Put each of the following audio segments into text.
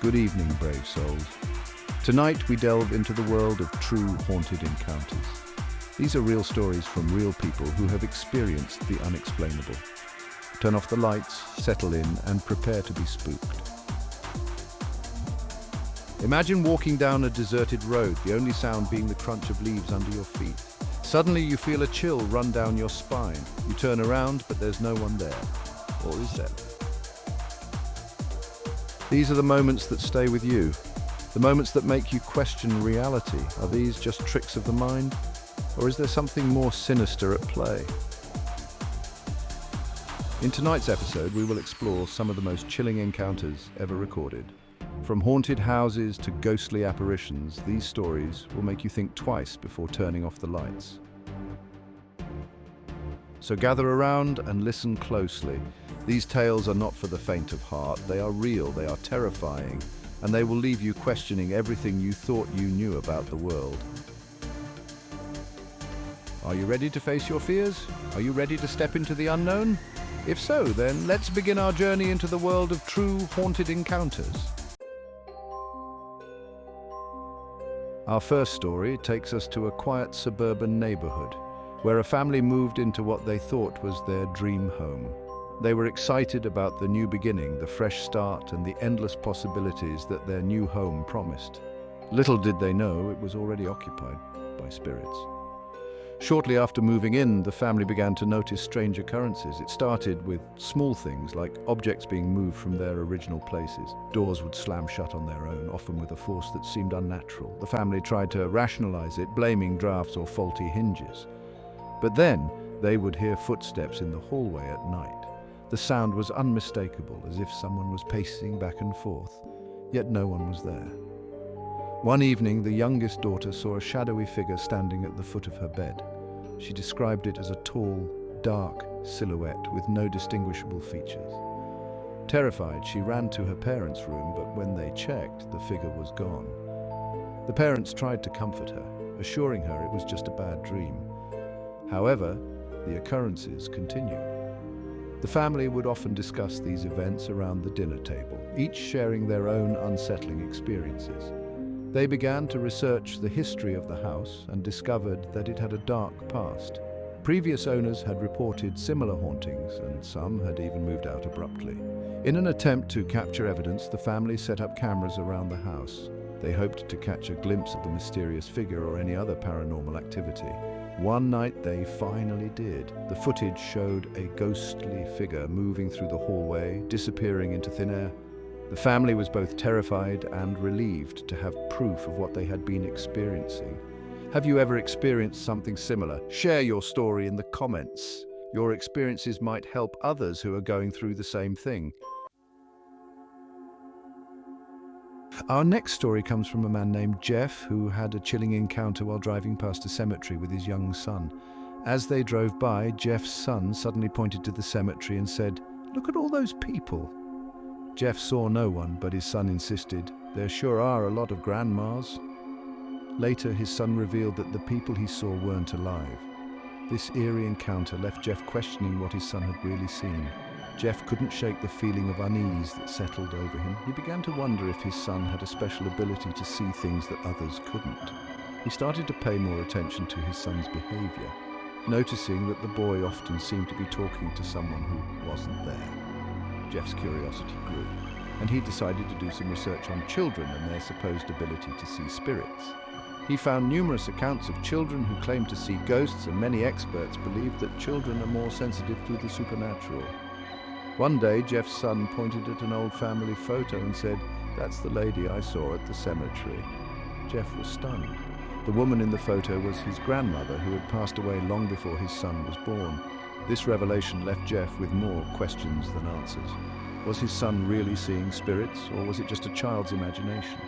Good evening, brave souls. Tonight we delve into the world of true haunted encounters. These are real stories from real people who have experienced the unexplainable. Turn off the lights, settle in, and prepare to be spooked. Imagine walking down a deserted road, the only sound being the crunch of leaves under your feet. Suddenly you feel a chill run down your spine. You turn around, but there's no one there. Or is there? These are the moments that stay with you. The moments that make you question reality. Are these just tricks of the mind? Or is there something more sinister at play? In tonight's episode, we will explore some of the most chilling encounters ever recorded. From haunted houses to ghostly apparitions, these stories will make you think twice before turning off the lights. So gather around and listen closely. These tales are not for the faint of heart. They are real, they are terrifying, and they will leave you questioning everything you thought you knew about the world. Are you ready to face your fears? Are you ready to step into the unknown? If so, then let's begin our journey into the world of true haunted encounters. Our first story takes us to a quiet suburban neighborhood, where a family moved into what they thought was their dream home. They were excited about the new beginning, the fresh start, and the endless possibilities that their new home promised. Little did they know it was already occupied by spirits. Shortly after moving in, the family began to notice strange occurrences. It started with small things like objects being moved from their original places. Doors would slam shut on their own, often with a force that seemed unnatural. The family tried to rationalize it, blaming drafts or faulty hinges. But then they would hear footsteps in the hallway at night. The sound was unmistakable, as if someone was pacing back and forth, yet no one was there. One evening, the youngest daughter saw a shadowy figure standing at the foot of her bed. She described it as a tall, dark silhouette with no distinguishable features. Terrified, she ran to her parents' room, but when they checked, the figure was gone. The parents tried to comfort her, assuring her it was just a bad dream. However, the occurrences continued. The family would often discuss these events around the dinner table, each sharing their own unsettling experiences. They began to research the history of the house and discovered that it had a dark past. Previous owners had reported similar hauntings, and some had even moved out abruptly. In an attempt to capture evidence, the family set up cameras around the house. They hoped to catch a glimpse of the mysterious figure or any other paranormal activity. One night they finally did. The footage showed a ghostly figure moving through the hallway, disappearing into thin air. The family was both terrified and relieved to have proof of what they had been experiencing. Have you ever experienced something similar? Share your story in the comments. Your experiences might help others who are going through the same thing. Our next story comes from a man named Jeff, who had a chilling encounter while driving past a cemetery with his young son. As they drove by, Jeff's son suddenly pointed to the cemetery and said, "Look at all those people." Jeff saw no one, but his son insisted, "There sure are a lot of grandmas." Later, his son revealed that the people he saw weren't alive. This eerie encounter left Jeff questioning what his son had really seen. Jeff couldn't shake the feeling of unease that settled over him. He began to wonder if his son had a special ability to see things that others couldn't. He started to pay more attention to his son's behavior, noticing that the boy often seemed to be talking to someone who wasn't there. Jeff's curiosity grew, and he decided to do some research on children and their supposed ability to see spirits. He found numerous accounts of children who claimed to see ghosts, and many experts believed that children are more sensitive to the supernatural. One day, Jeff's son pointed at an old family photo and said, "That's the lady I saw at the cemetery." Jeff was stunned. The woman in the photo was his grandmother, who had passed away long before his son was born. This revelation left Jeff with more questions than answers. Was his son really seeing spirits, or was it just a child's imagination?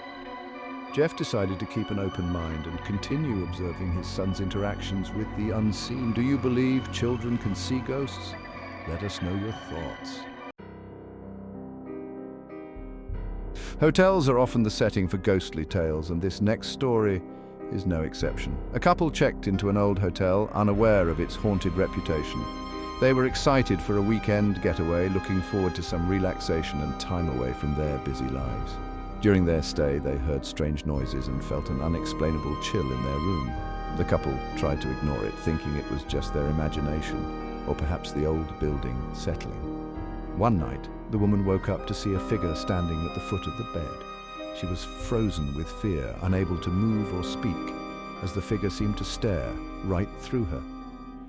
Jeff decided to keep an open mind and continue observing his son's interactions with the unseen. Do you believe children can see ghosts? Let us know your thoughts. Hotels are often the setting for ghostly tales, and this next story is no exception. A couple checked into an old hotel, unaware of its haunted reputation. They were excited for a weekend getaway, looking forward to some relaxation and time away from their busy lives. During their stay, they heard strange noises and felt an unexplainable chill in their room. The couple tried to ignore it, thinking it was just their imagination, or perhaps the old building settling. One night, the woman woke up to see a figure standing at the foot of the bed. She was frozen with fear, unable to move or speak, as the figure seemed to stare right through her.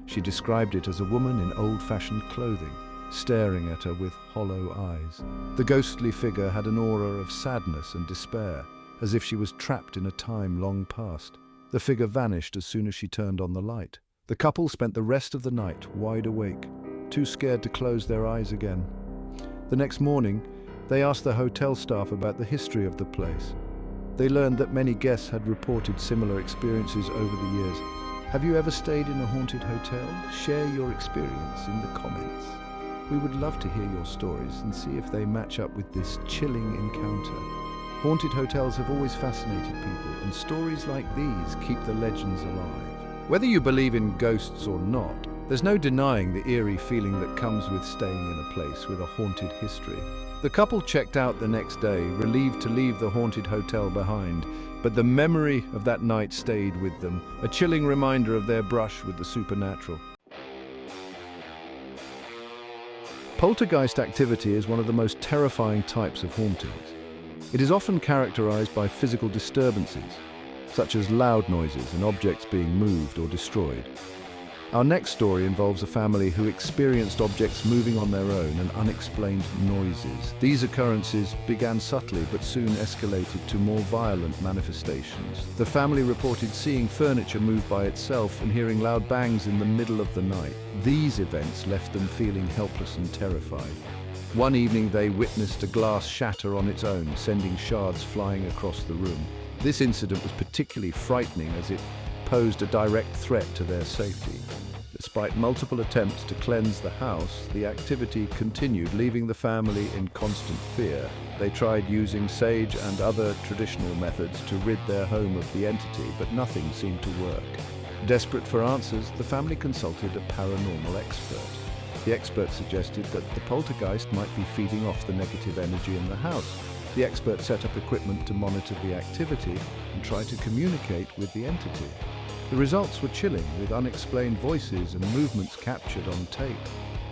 She described it as a woman in old-fashioned clothing, staring at her with hollow eyes. The ghostly figure had an aura of sadness and despair, as if she was trapped in a time long past. The figure vanished as soon as she turned on the light. The couple spent the rest of the night wide awake, too scared to close their eyes again. The next morning, they asked the hotel staff about the history of the place. They learned that many guests had reported similar experiences over the years. Have you ever stayed in a haunted hotel? Share your experience in the comments. We would love to hear your stories and see if they match up with this chilling encounter. Haunted hotels have always fascinated people, and stories like these keep the legends alive. Whether you believe in ghosts or not, there's no denying the eerie feeling that comes with staying in a place with a haunted history. The couple checked out the next day, relieved to leave the haunted hotel behind, but the memory of that night stayed with them, a chilling reminder of their brush with the supernatural. Poltergeist activity is one of the most terrifying types of hauntings. It is often characterized by physical disturbances, such as loud noises and objects being moved or destroyed. Our next story involves a family who experienced objects moving on their own and unexplained noises. These occurrences began subtly but soon escalated to more violent manifestations. The family reported seeing furniture move by itself and hearing loud bangs in the middle of the night. These events left them feeling helpless and terrified. One evening they witnessed a glass shatter on its own, sending shards flying across the room. This incident was particularly frightening as it posed a direct threat to their safety. Despite multiple attempts to cleanse the house, the activity continued, leaving the family in constant fear. They tried using sage and other traditional methods to rid their home of the entity, but nothing seemed to work. Desperate for answers, the family consulted a paranormal expert. The expert suggested that the poltergeist might be feeding off the negative energy in the house. The expert set up equipment to monitor the activity and try to communicate with the entity. The results were chilling, with unexplained voices and movements captured on tape.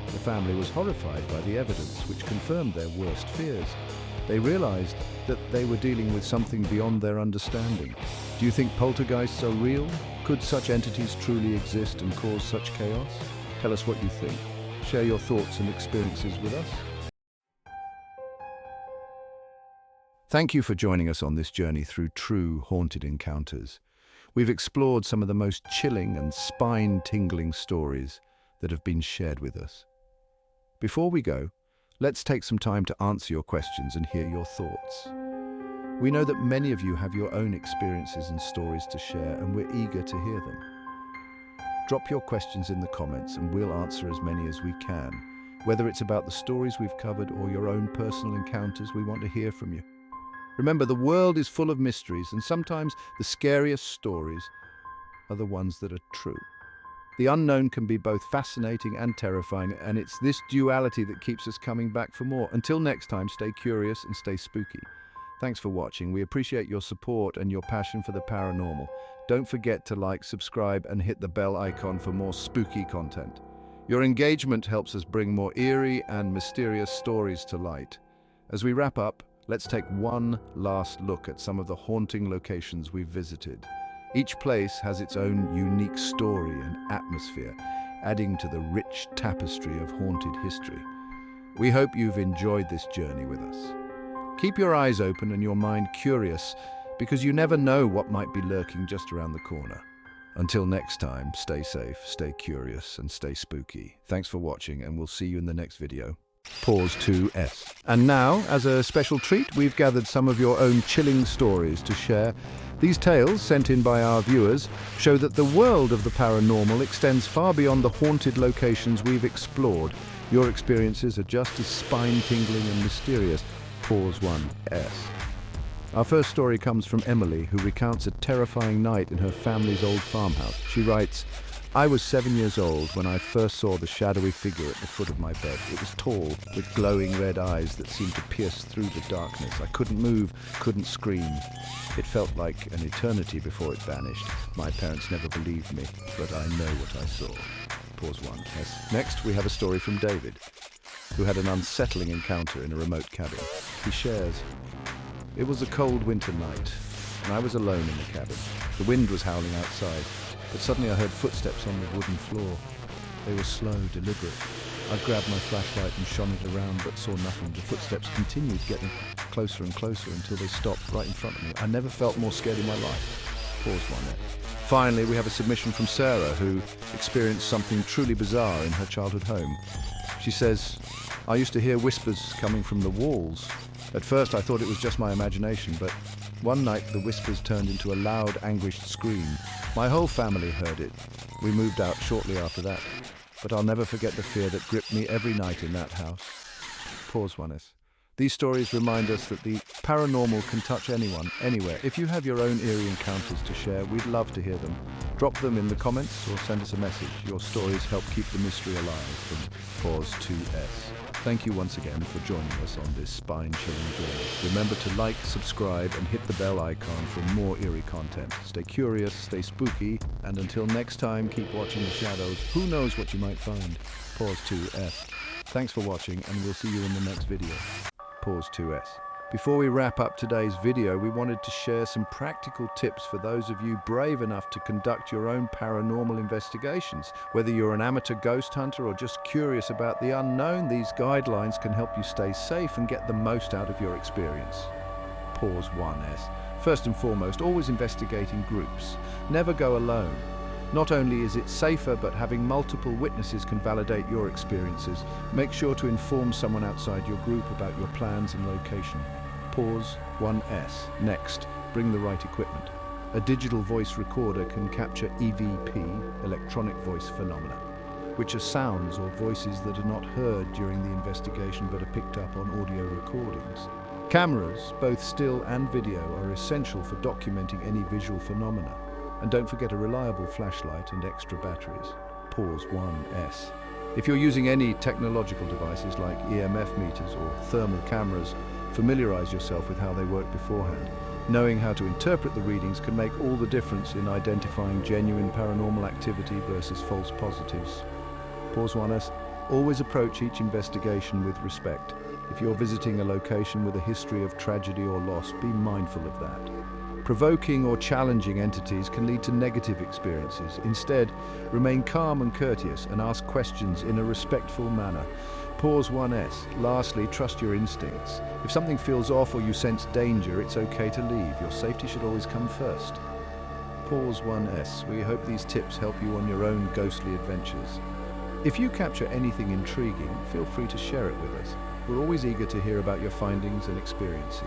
The family was horrified by the evidence, which confirmed their worst fears. They realized that they were dealing with something beyond their understanding. Do you think poltergeists are real? Could such entities truly exist and cause such chaos? Tell us what you think. Share your thoughts and experiences with us. Thank you for joining us on this journey through true haunted encounters. We've explored some of the most chilling and spine-tingling stories that have been shared with us. Before we go, let's take some time to answer your questions and hear your thoughts. We know that many of you have your own experiences and stories to share, and we're eager to hear them. Drop your questions in the comments and we'll answer as many as we can. Whether it's about the stories we've covered or your own personal encounters, we want to hear from you. Remember, the world is full of mysteries, and sometimes the scariest stories are the ones that are true. The unknown can be both fascinating and terrifying, and it's this duality that keeps us coming back for more. Until next time, stay curious and stay spooky. Thanks for watching. We appreciate your support and your passion for the paranormal. Don't forget to like, subscribe, and hit the bell icon for more spooky content. Your engagement helps us bring more eerie and mysterious stories to light. As we wrap up, let's take one last look at some of the haunting locations we've visited. Each place has its own unique story and atmosphere, adding to the rich tapestry of haunted history. We hope you've enjoyed this journey with us. Keep your eyes open and your mind curious, because you never know what might be lurking just around the corner. Until next time, stay safe, stay curious, and stay spooky. Thanks for watching, and we'll see you in the next video. Pause 2S. And now, as a special treat, we've gathered some of your own chilling stories to share. These tales, sent in by our viewers, show that the world of the paranormal extends far beyond the haunted locations we've explored. Your experiences are just as spine-tingling and mysterious. Pause 1S. Our first story comes from Emily, who recounts a terrifying night in her family's old farmhouse. She writes, I was 7 years old when I first saw the shadowy figure at the foot of my bed. It was tall, with glowing red eyes that seemed to pierce through the darkness. I couldn't move, couldn't scream. It felt like an eternity before it vanished. My parents never believed me, but I know what I saw. Pause 1. Yes. Next, we have a story from David, who had an unsettling encounter in a remote cabin. He shares, "It was a cold winter night, and I was alone in the cabin. The wind was howling outside, but suddenly I heard footsteps on the wooden floor. They were slow, deliberate. I grabbed my flashlight and shone it around, but saw nothing. The footsteps continued, getting closer and closer until they stopped right in front of me. I never felt more scared in my life." Pause 1. Finally, we have a submission from Sarah, who experienced something truly bizarre in her childhood home. She says, "I used to hear whispers coming from the walls. At first I thought it was just my imagination, but one night the whispers turned into a loud, anguished scream. My whole family heard it. We moved out shortly after that, but I'll never forget the fear that gripped me every night in that house." Pause 1. These stories remind us that the paranormal can touch anyone, anywhere. If you have your own eerie encounters to share, we'd love to hear them. Drop them in the comments or send us a message. Your stories help keep the mystery alive. From Pause 2S. Thank you once again for joining us on this spine-chilling journey. Remember to like, subscribe, and hit the bell icon for more eerie content. Stay curious, stay spooky, and until next time, keep watching the shadows. Who knows what you might find? Pause 2S. Thanks for watching, and we'll see you in the next video. Pause 2S. Before we wrap up today's video, we wanted to share some practical tips for those of you brave enough to conduct your own paranormal investigations. Whether you're an amateur ghost hunter or just curious about the unknown, these guidelines can help you stay safe and get the most out of your experience. Pause 1S. First and foremost, always investigate in groups. Never go alone. Not only is it safer, but having multiple witnesses can validate your experiences. Make sure to inform someone outside your group about your plans and location. Pause 1S. Next, bring the right equipment. A digital voice recorder can capture EVP, electronic voice phenomena, which are sounds or voices that are not heard during the investigation but are picked up on audio recordings. Cameras, both still and video, are essential for documenting any visual phenomena. And don't forget a reliable flashlight and extra batteries. Pause 1S. If you're using any technological devices like EMF meters or thermal cameras, familiarize yourself with how they work beforehand. Knowing how to interpret the readings can make all the difference in identifying genuine paranormal activity versus false positives. Pause 1S. Always approach each investigation with respect. If you're visiting a location with a history of tragedy or loss, be mindful of that. Provoking or challenging entities can lead to negative experiences. Instead, remain calm and courteous and ask questions in a respectful manner. Pause 1S. Lastly, trust your instincts. If something feels off or you sense danger, it's okay to leave. Your safety should always come first. Pause 1S. We hope these tips help you on your own ghostly adventures. If you capture anything intriguing, feel free to share it with us. We're always eager to hear about your findings and experiences.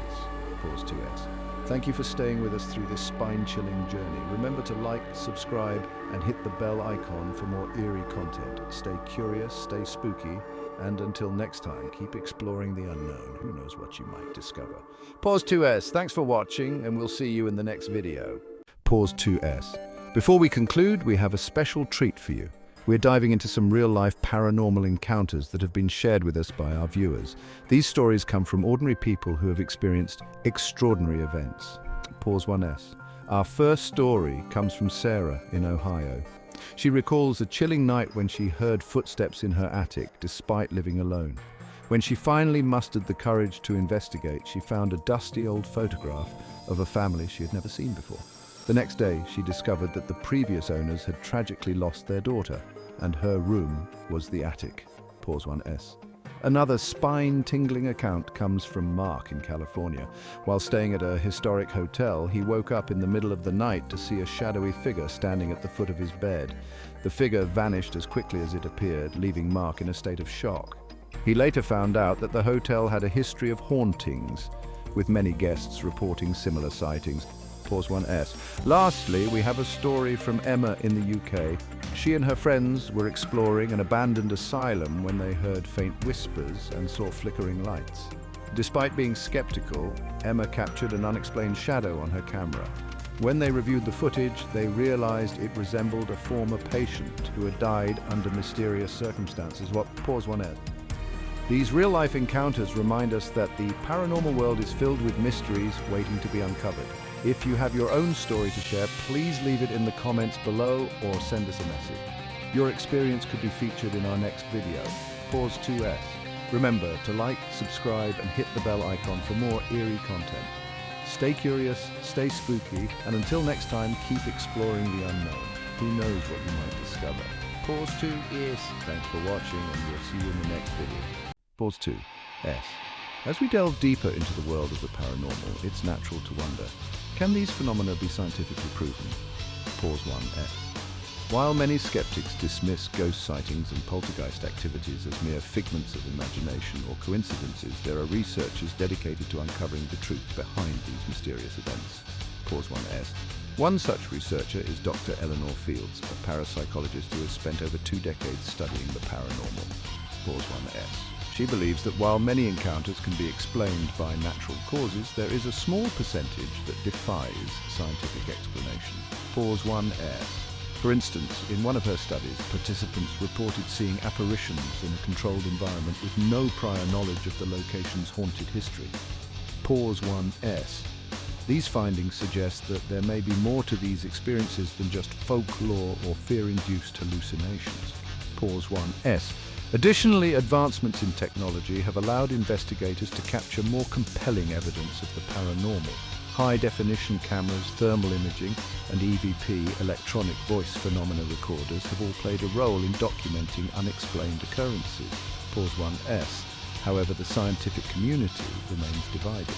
Pause 2S. Thank you for staying with us through this spine-chilling journey. Remember to like, subscribe, and hit the bell icon for more eerie content. Stay curious, stay spooky, and until next time, keep exploring the unknown. Who knows what you might discover. Pause 2S, thanks for watching, and we'll see you in the next video. Pause 2S. Before we conclude, we have a special treat for you. We're diving into some real-life paranormal encounters that have been shared with us by our viewers. These stories come from ordinary people who have experienced extraordinary events. Pause 1S. Our first story comes from Sarah in Ohio. She recalls a chilling night when she heard footsteps in her attic despite living alone. When she finally mustered the courage to investigate, she found a dusty old photograph of a family she had never seen before. The next day, she discovered that the previous owners had tragically lost their daughter, and her room was the attic. Pause 1S. Another spine-tingling account comes from Mark in California. While staying at a historic hotel, he woke up in the middle of the night to see a shadowy figure standing at the foot of his bed. The figure vanished as quickly as it appeared, leaving Mark in a state of shock. He later found out that the hotel had a history of hauntings, with many guests reporting similar sightings. Pause 1S. Lastly, we have a story from Emma in the UK. She and her friends were exploring an abandoned asylum when they heard faint whispers and saw flickering lights. Despite being skeptical, Emma captured an unexplained shadow on her camera. When they reviewed the footage, they realized it resembled a former patient who had died under mysterious circumstances. Pause 1S. These real-life encounters remind us that the paranormal world is filled with mysteries waiting to be uncovered. If you have your own story to share, please leave it in the comments below or send us a message. Your experience could be featured in our next video. Pause 2S. Remember to like, subscribe, and hit the bell icon for more eerie content. Stay curious, stay spooky, and until next time, keep exploring the unknown. Who knows what you might discover? Pause 2S. Thanks for watching, and we'll see you in the next video. Pause 2S. As we delve deeper into the world of the paranormal, it's natural to wonder, can these phenomena be scientifically proven? Pause 1S. While many skeptics dismiss ghost sightings and poltergeist activities as mere figments of imagination or coincidences, there are researchers dedicated to uncovering the truth behind these mysterious events. Pause 1S. One such researcher is Dr. Eleanor Fields, a parapsychologist who has spent over 2 decades studying the paranormal. Pause 1S. She believes that while many encounters can be explained by natural causes, there is a small percentage that defies scientific explanation. Pause 1S. For instance, in one of her studies, participants reported seeing apparitions in a controlled environment with no prior knowledge of the location's haunted history. Pause 1S. These findings suggest that there may be more to these experiences than just folklore or fear-induced hallucinations. Pause 1S. Additionally, advancements in technology have allowed investigators to capture more compelling evidence of the paranormal. High-definition cameras, thermal imaging, and EVP, electronic voice phenomena recorders, have all played a role in documenting unexplained occurrences. Pause 1S. However, the scientific community remains divided.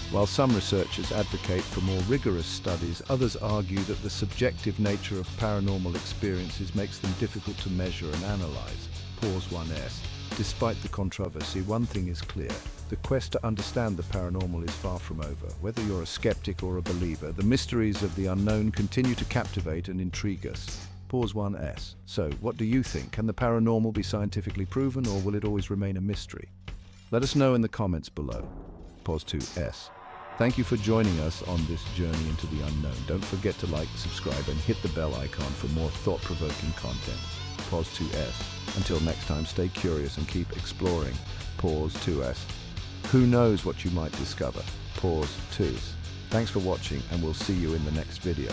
While some researchers advocate for more rigorous studies, others argue that the subjective nature of paranormal experiences makes them difficult to measure and analyze. Pause 1S. Despite the controversy, one thing is clear. The quest to understand the paranormal is far from over. Whether you're a skeptic or a believer, the mysteries of the unknown continue to captivate and intrigue us. Pause 1S. So, what do you think? Can the paranormal be scientifically proven, or will it always remain a mystery? Let us know in the comments below. Pause 2S. Thank you for joining us on this journey into the unknown. Don't forget to like, subscribe, and hit the bell icon for more thought-provoking content. Pause 2S. Until next time, stay curious and keep exploring. Pause 2S. Who knows what you might discover? Pause 2S. Thanks for watching, and we'll see you in the next video.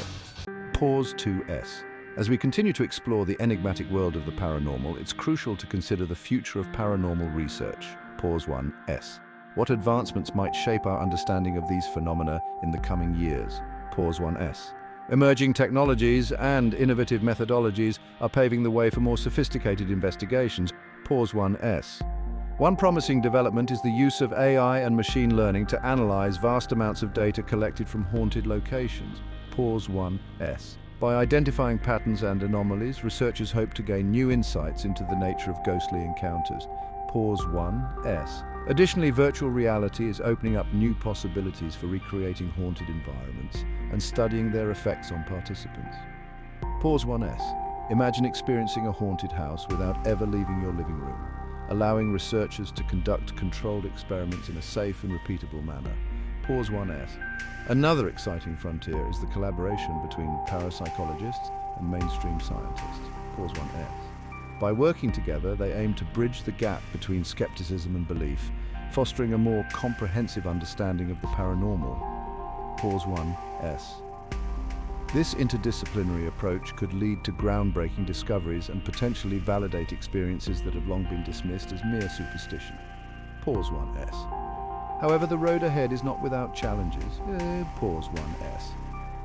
Pause 2S. As we continue to explore the enigmatic world of the paranormal, it's crucial to consider the future of paranormal research. Pause 1S. What advancements might shape our understanding of these phenomena in the coming years? Pause 1S. Emerging technologies and innovative methodologies are paving the way for more sophisticated investigations. Pause 1S. One promising development is the use of AI and machine learning to analyze vast amounts of data collected from haunted locations. Pause 1S. By identifying patterns and anomalies, researchers hope to gain new insights into the nature of ghostly encounters. Pause 1S. Additionally, virtual reality is opening up new possibilities for recreating haunted environments and studying their effects on participants. Pause 1S. Imagine experiencing a haunted house without ever leaving your living room, allowing researchers to conduct controlled experiments in a safe and repeatable manner. Pause 1S. Another exciting frontier is the collaboration between parapsychologists and mainstream scientists. Pause 1S. By working together, they aim to bridge the gap between skepticism and belief, fostering a more comprehensive understanding of the paranormal. Pause 1S. This interdisciplinary approach could lead to groundbreaking discoveries and potentially validate experiences that have long been dismissed as mere superstition. Pause 1S. However, the road ahead is not without challenges. Pause 1S.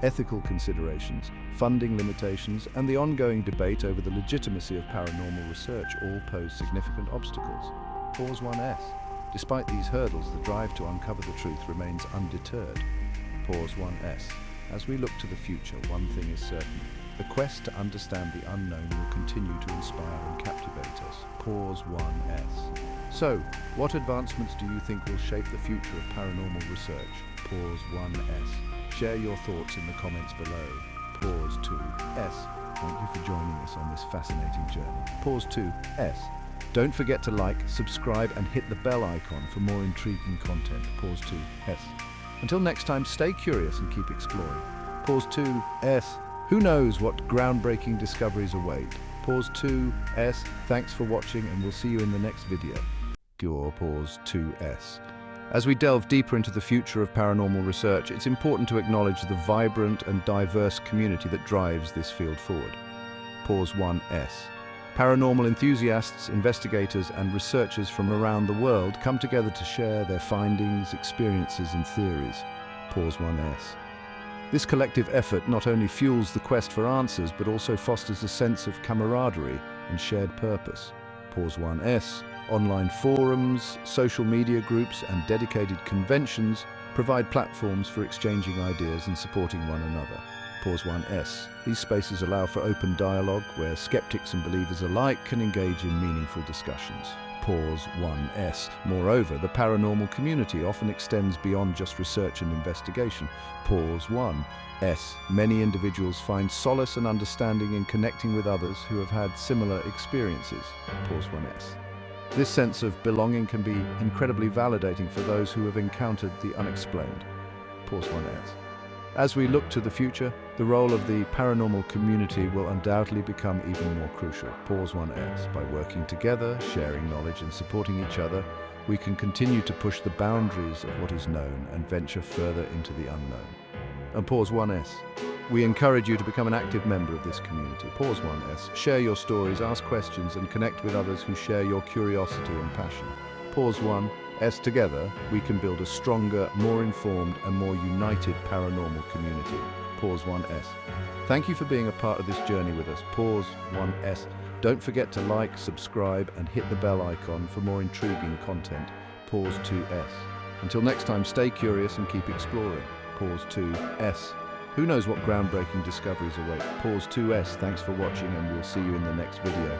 Ethical considerations, funding limitations, and the ongoing debate over the legitimacy of paranormal research all pose significant obstacles. Pause 1S. Despite these hurdles, the drive to uncover the truth remains undeterred. Pause 1S. As we look to the future, one thing is certain. The quest to understand the unknown will continue to inspire and captivate us. Pause 1S. So, what advancements do you think will shape the future of paranormal research? Pause 1S. Share your thoughts in the comments below. Pause 2S. Thank you for joining us on this fascinating journey. Pause 2S. Don't forget to like, subscribe, and hit the bell icon for more intriguing content. Pause 2S. Until next time, stay curious and keep exploring. Pause 2S. Who knows what groundbreaking discoveries await? Pause 2S. Thanks for watching, and we'll see you in the next video. Or pause 2S. As we delve deeper into the future of paranormal research, it's important to acknowledge the vibrant and diverse community that drives this field forward. Pause 1S. Paranormal enthusiasts, investigators, and researchers from around the world come together to share their findings, experiences, and theories. Pause 1S. This collective effort not only fuels the quest for answers, but also fosters a sense of camaraderie and shared purpose. Pause 1S. Online forums, social media groups, and dedicated conventions provide platforms for exchanging ideas and supporting one another. Pause 1S. These spaces allow for open dialogue where skeptics and believers alike can engage in meaningful discussions. Pause 1S. Moreover, the paranormal community often extends beyond just research and investigation. Pause 1S. Many individuals find solace and understanding in connecting with others who have had similar experiences. Pause 1S. This sense of belonging can be incredibly validating for those who have encountered the unexplained. Pause 1S. As we look to the future, the role of the paranormal community will undoubtedly become even more crucial. Pause 1S. By working together, sharing knowledge, and supporting each other, we can continue to push the boundaries of what is known and venture further into the unknown. And pause 1S. We encourage you to become an active member of this community. Pause 1S. Share your stories, ask questions, and connect with others who share your curiosity and passion. Pause 1S. Together, we can build a stronger, more informed, and more united paranormal community. Pause 1S. Thank you for being a part of this journey with us. Pause 1S. Don't forget to like, subscribe, and hit the bell icon for more intriguing content. Pause 2S. Until next time, stay curious and keep exploring. Pause 2S. Who knows what groundbreaking discoveries await? Pause 2S. Thanks for watching, and we'll see you in the next video.